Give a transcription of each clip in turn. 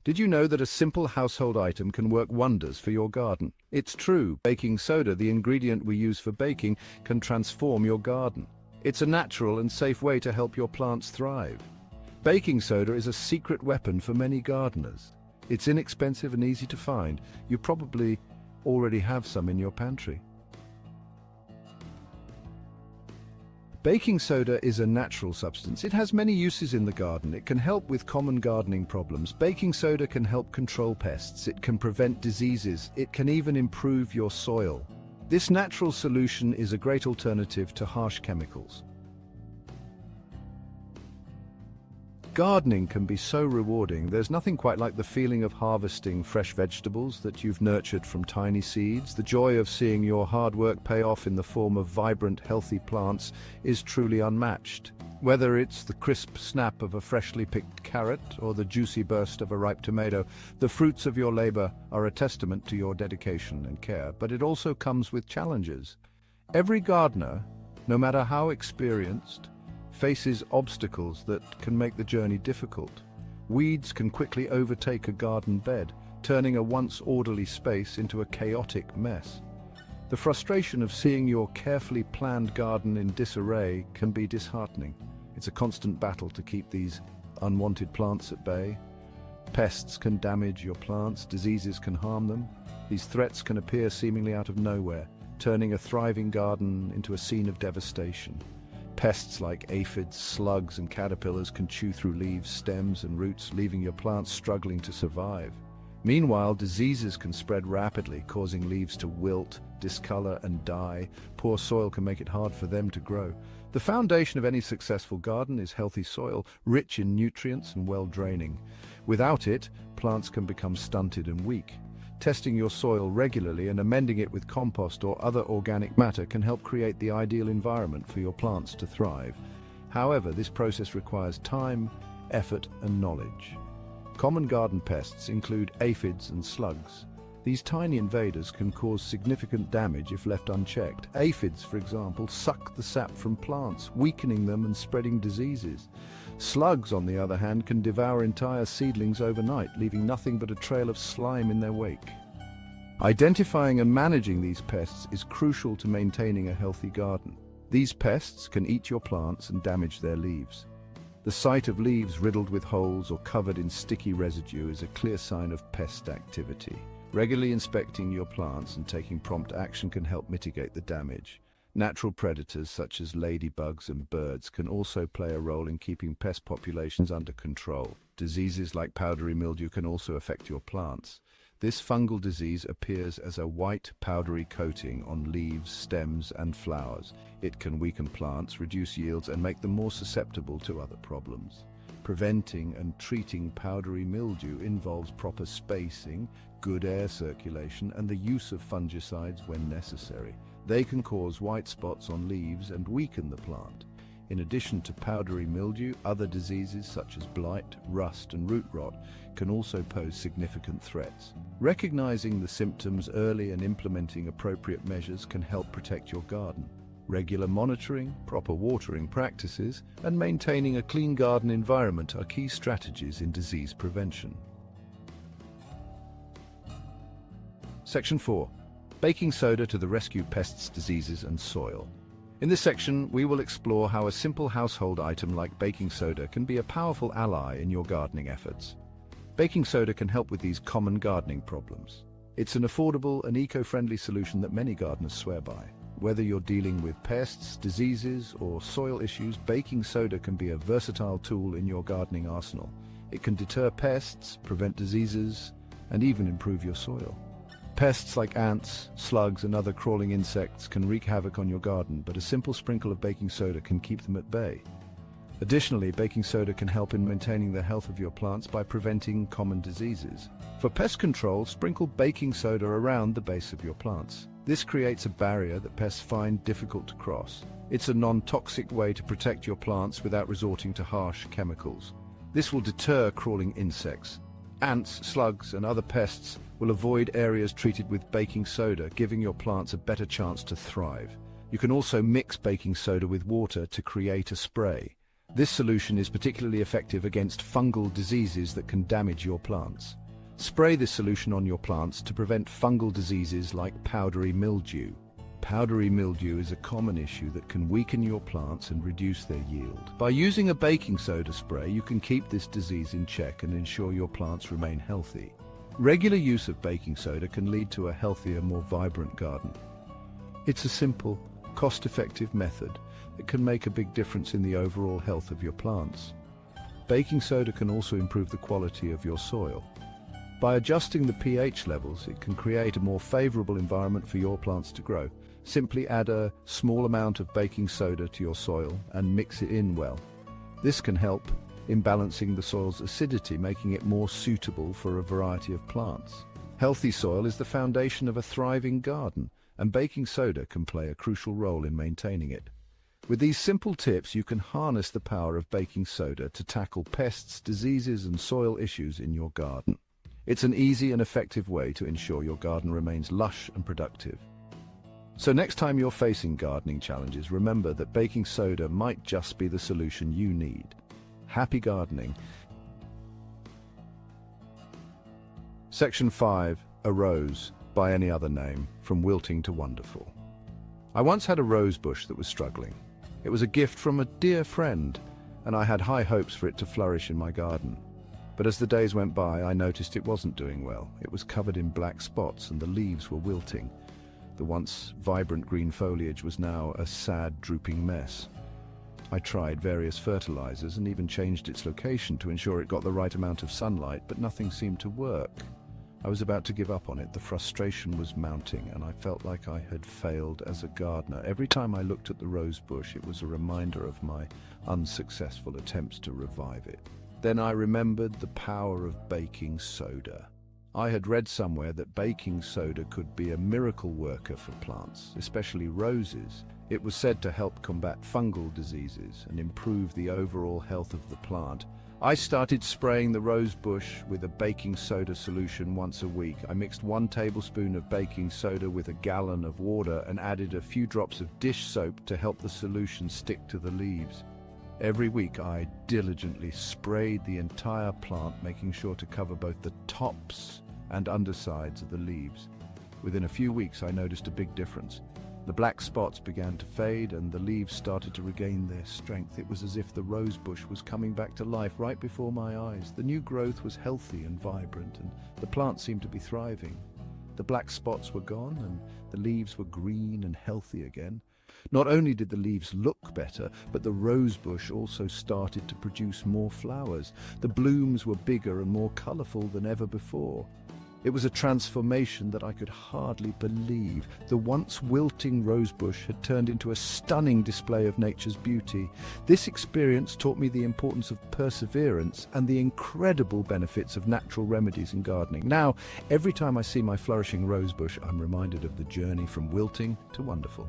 Did you know that a simple household item can work wonders for your garden? It's true, baking soda, the ingredient we use for baking, can transform your garden. It's a natural and safe way to help your plants thrive. Baking soda is a secret weapon for many gardeners. It's inexpensive and easy to find. You probably already have some in your pantry. Baking soda is a natural substance. It has many uses in the garden. It can help with common gardening problems. Baking soda can help control pests. It can prevent diseases. It can even improve your soil. This natural solution is a great alternative to harsh chemicals. Gardening can be so rewarding. There's nothing quite like the feeling of harvesting fresh vegetables that you've nurtured from tiny seeds. The joy of seeing your hard work pay off in the form of vibrant, healthy plants is truly unmatched. Whether it's the crisp snap of a freshly picked carrot or the juicy burst of a ripe tomato, the fruits of your labor are a testament to your dedication and care. But it also comes with challenges. Every gardener, no matter how experienced, faces obstacles that can make the journey difficult. Weeds can quickly overtake a garden bed, turning a once orderly space into a chaotic mess. The frustration of seeing your carefully planned garden in disarray can be disheartening. It's a constant battle to keep these unwanted plants at bay. Pests can damage your plants, diseases can harm them. These threats can appear seemingly out of nowhere, turning a thriving garden into a scene of devastation. Pests like aphids, slugs, and caterpillars can chew through leaves, stems, and roots, leaving your plants struggling to survive. Meanwhile, diseases can spread rapidly, causing leaves to wilt, discolor, and die. Poor soil can make it hard for them to grow. The foundation of any successful garden is healthy soil, rich in nutrients and well-draining. Without it, plants can become stunted and weak. Testing your soil regularly and amending it with compost or other organic matter can help create the ideal environment for your plants to thrive. However, this process requires time, effort, and knowledge. Common garden pests include aphids and slugs. These tiny invaders can cause significant damage if left unchecked. Aphids, for example, suck the sap from plants, weakening them and spreading diseases. Slugs, on the other hand, can devour entire seedlings overnight, leaving nothing but a trail of slime in their wake. Identifying and managing these pests is crucial to maintaining a healthy garden. These pests can eat your plants and damage their leaves. The sight of leaves riddled with holes or covered in sticky residue is a clear sign of pest activity. Regularly inspecting your plants and taking prompt action can help mitigate the damage. Natural predators such as ladybugs and birds can also play a role in keeping pest populations under control. Diseases like powdery mildew can also affect your plants. This fungal disease appears as a white, powdery coating on leaves, stems, and flowers. It can weaken plants, reduce yields, and make them more susceptible to other problems. Preventing and treating powdery mildew involves proper spacing, good air circulation, and the use of fungicides when necessary. They can cause white spots on leaves and weaken the plant. In addition to powdery mildew, other diseases such as blight, rust, and root rot can also pose significant threats. Recognizing the symptoms early and implementing appropriate measures can help protect your garden. Regular monitoring, proper watering practices, and maintaining a clean garden environment are key strategies in disease prevention. Section 4. Baking soda to the rescue pests, diseases, and soil. In this section, we will explore how a simple household item like baking soda can be a powerful ally in your gardening efforts. Baking soda can help with these common gardening problems. It's an affordable and eco-friendly solution that many gardeners swear by. Whether you're dealing with pests, diseases, or soil issues, baking soda can be a versatile tool in your gardening arsenal. It can deter pests, prevent diseases, and even improve your soil. Pests like ants, slugs, and other crawling insects can wreak havoc on your garden, but a simple sprinkle of baking soda can keep them at bay. Additionally, baking soda can help in maintaining the health of your plants by preventing common diseases. For pest control, sprinkle baking soda around the base of your plants. This creates a barrier that pests find difficult to cross. It's a non-toxic way to protect your plants without resorting to harsh chemicals. This will deter crawling insects. Ants, slugs, and other pests will avoid areas treated with baking soda, giving your plants a better chance to thrive. You can also mix baking soda with water to create a spray. This solution is particularly effective against fungal diseases that can damage your plants. Spray this solution on your plants to prevent fungal diseases like powdery mildew. Powdery mildew is a common issue that can weaken your plants and reduce their yield. By using a baking soda spray, you can keep this disease in check and ensure your plants remain healthy. Regular use of baking soda can lead to a healthier, more vibrant garden. It's a simple, cost-effective method that can make a big difference in the overall health of your plants. Baking soda can also improve the quality of your soil. By adjusting the pH levels, it can create a more favorable environment for your plants to grow. Simply add a small amount of baking soda to your soil and mix it in well. This can help in balancing the soil's acidity, making it more suitable for a variety of plants. Healthy soil is the foundation of a thriving garden, and baking soda can play a crucial role in maintaining it. With these simple tips, you can harness the power of baking soda to tackle pests, diseases, and soil issues in your garden. It's an easy and effective way to ensure your garden remains lush and productive. So next time you're facing gardening challenges, remember that baking soda might just be the solution you need. Happy gardening. Section 5. A rose, by any other name, from wilting to wonderful. I once had a rose bush that was struggling. It was a gift from a dear friend, and I had high hopes for it to flourish in my garden. But as the days went by, I noticed it wasn't doing well. It was covered in black spots and the leaves were wilting. The once vibrant green foliage was now a sad, drooping mess. I tried various fertilizers and even changed its location to ensure it got the right amount of sunlight, but nothing seemed to work. I was about to give up on it. The frustration was mounting, and I felt like I had failed as a gardener. Every time I looked at the rose bush, it was a reminder of my unsuccessful attempts to revive it. Then I remembered the power of baking soda. I had read somewhere that baking soda could be a miracle worker for plants, especially roses. It was said to help combat fungal diseases and improve the overall health of the plant. I started spraying the rose bush with a baking soda solution once a week. I mixed 1 tablespoon of baking soda with a gallon of water and added a few drops of dish soap to help the solution stick to the leaves. Every week I diligently sprayed the entire plant, making sure to cover both the tops and undersides of the leaves. Within a few weeks I noticed a big difference. The black spots began to fade and the leaves started to regain their strength. It was as if the rose bush was coming back to life right before my eyes. The new growth was healthy and vibrant, and the plant seemed to be thriving. The black spots were gone and the leaves were green and healthy again. Not only did the leaves look better, but the rose bush also started to produce more flowers. The blooms were bigger and more colorful than ever before. It was a transformation that I could hardly believe. The once wilting rosebush had turned into a stunning display of nature's beauty. This experience taught me the importance of perseverance and the incredible benefits of natural remedies in gardening. Now, every time I see my flourishing rosebush, I'm reminded of the journey from wilting to wonderful.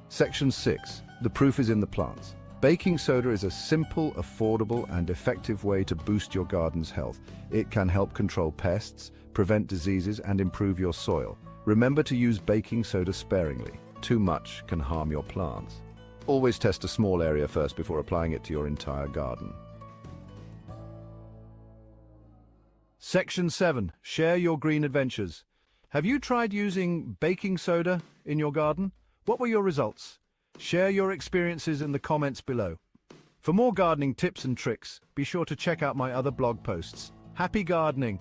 Section 6. The proof is in the plants. Baking soda is a simple, affordable, and effective way to boost your garden's health. It can help control pests, prevent diseases, and improve your soil. Remember to use baking soda sparingly. Too much can harm your plants. Always test a small area first before applying it to your entire garden. Section 7. Share your green adventures. Have you tried using baking soda in your garden? What were your results? Share your experiences in the comments below. For more gardening tips and tricks, be sure to check out my other blog posts. Happy gardening!